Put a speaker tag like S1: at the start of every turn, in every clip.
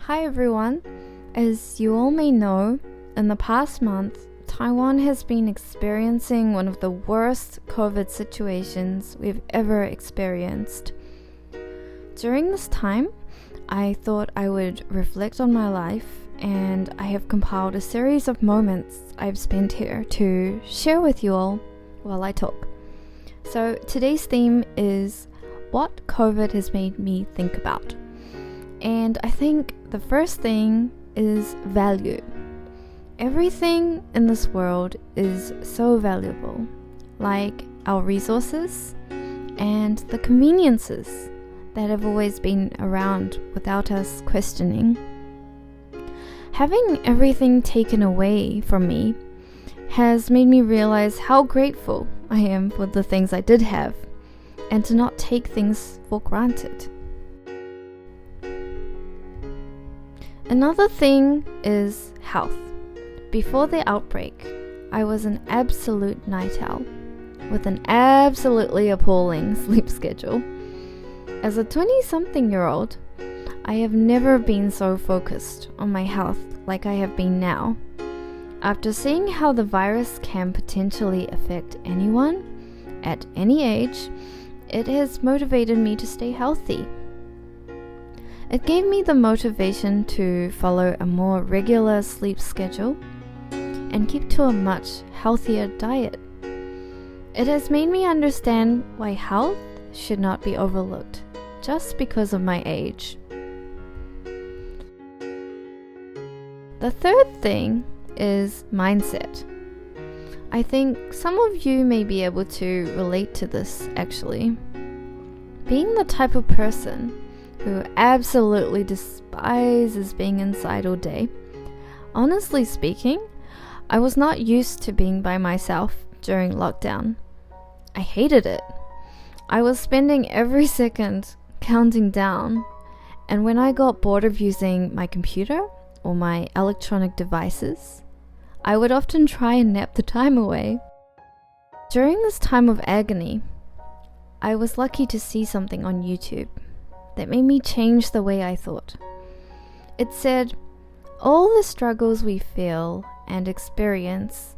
S1: Hi everyone. As you all may know, in the past month, Taiwan has been experiencing one of the worst COVID situations we've ever experienced. During this time, I thought I would reflect on my life, and I have compiled a series of moments I've spent here to share with you all while I talk. So today's theme is what COVID has made me think about. And I think the first thing is value. Everything in this world is so valuable, like our resources and the conveniences that have always been around without us questioning. Having everything taken away from me has made me realize how grateful I am for the things I did have, and to not take things for granted. Another thing is health. Before the outbreak, I was an absolute night owl with an absolutely appalling sleep schedule. As a 20-something-year-old, I have never been so focused on my health like I have been now. After seeing how the virus can potentially affect anyone at any age, it has motivated me to stay healthy. It gave me the motivation to follow a more regular sleep schedule and keep to a much healthier diet. It has made me understand why health should not be overlooked just because of my age. The third thing is mindset. I think some of you may be able to relate to this actually. Being the type of person who absolutely despises being inside all day, honestly speaking, I was not used to being by myself during lockdown. I hated it. I was spending every second counting down, and when I got bored of using my computer or my electronic devices, I would often try and nap the time away. During this time of agony, I was lucky to see something on YouTube that made me change the way I thought. It said, all the struggles we feel and experience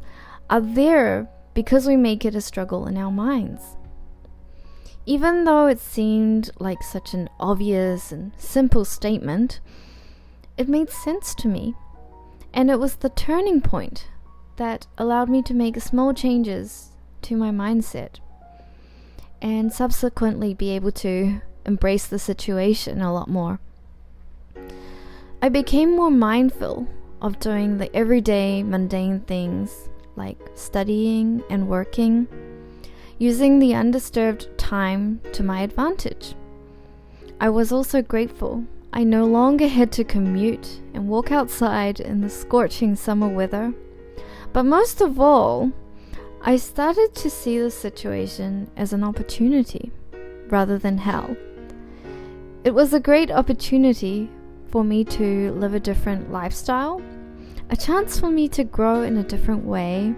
S1: are there because we make it a struggle in our minds. Even though it seemed like such an obvious and simple statement, it made sense to me, and it was the turning point that allowed me to make small changes to my mindset and subsequently be able to embrace the situation a lot more. I became more mindful of doing the everyday mundane things like studying and working, using the undisturbed time to my advantage. I was also grateful I no longer had to commute and walk outside in the scorching summer weather. But most of all, I started to see the situation as an opportunity rather than hell. It was a great opportunity for me to live a different lifestyle, a chance for me to grow in a different way,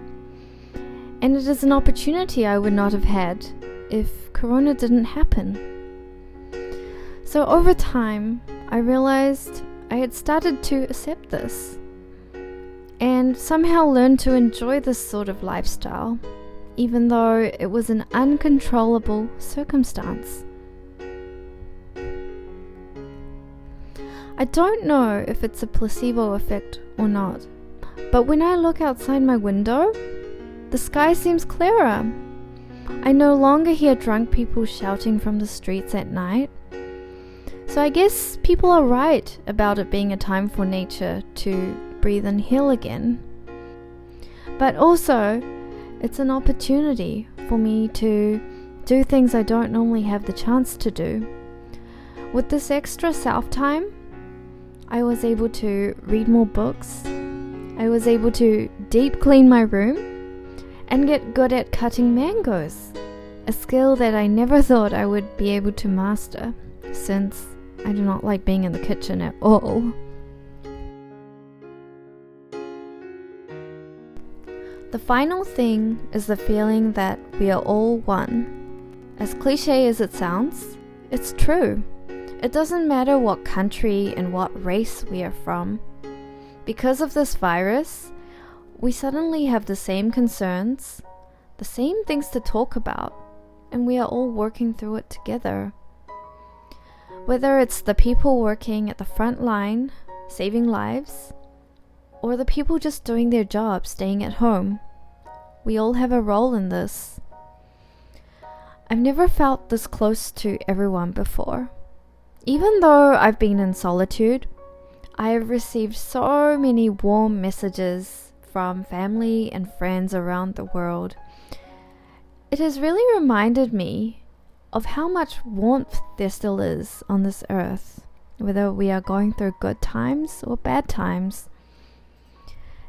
S1: and it is an opportunity I would not have had if Corona didn't happen. So over time, I realized I had started to accept this and somehow learned to enjoy this sort of lifestyle, even though it was an uncontrollable circumstance. I don't know if it's a placebo effect or not, but when I look outside my window, the sky seems clearer. I no longer hear drunk people shouting from the streets at night. So I guess people are right about it being a time for nature to breathe and heal again. But also, it's an opportunity for me to do things I don't normally have the chance to do. With this extra self-time, I was able to read more books, I was able to deep clean my room, and get good at cutting mangoes, a skill that I never thought I would be able to master, since I do not like being in the kitchen at all. The final thing is the feeling that we are all one. As cliche as it sounds, it's true. It doesn't matter what country and what race we are from. Because of this virus, we suddenly have the same concerns, the same things to talk about, and we are all working through it together. Whether it's the people working at the front line, saving lives, or the people just doing their job, staying at home, we all have a role in this. I've never felt this close to everyone before. Even though I've been in solitude, I have received so many warm messages from family and friends around the world. It has really reminded me of how much warmth there still is on this earth, whether we are going through good times or bad times.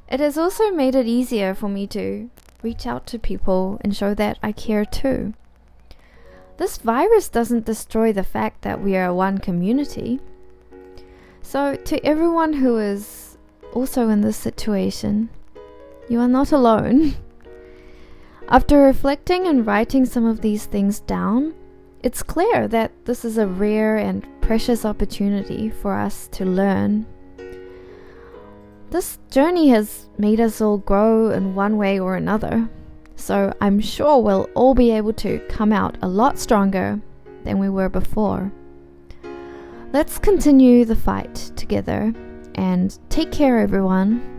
S1: It has also made it easier for me to reach out to people and show that I care too. This virus doesn't destroy the fact that we are one community. So to everyone who is also in this situation, you are not alone. After reflecting and writing some of these things down, it's clear that this is a rare and precious opportunity for us to learn. This journey has made us all grow in one way or another. So I'm sure we'll all be able to come out a lot stronger than we were before. Let's continue the fight together and take care, everyone.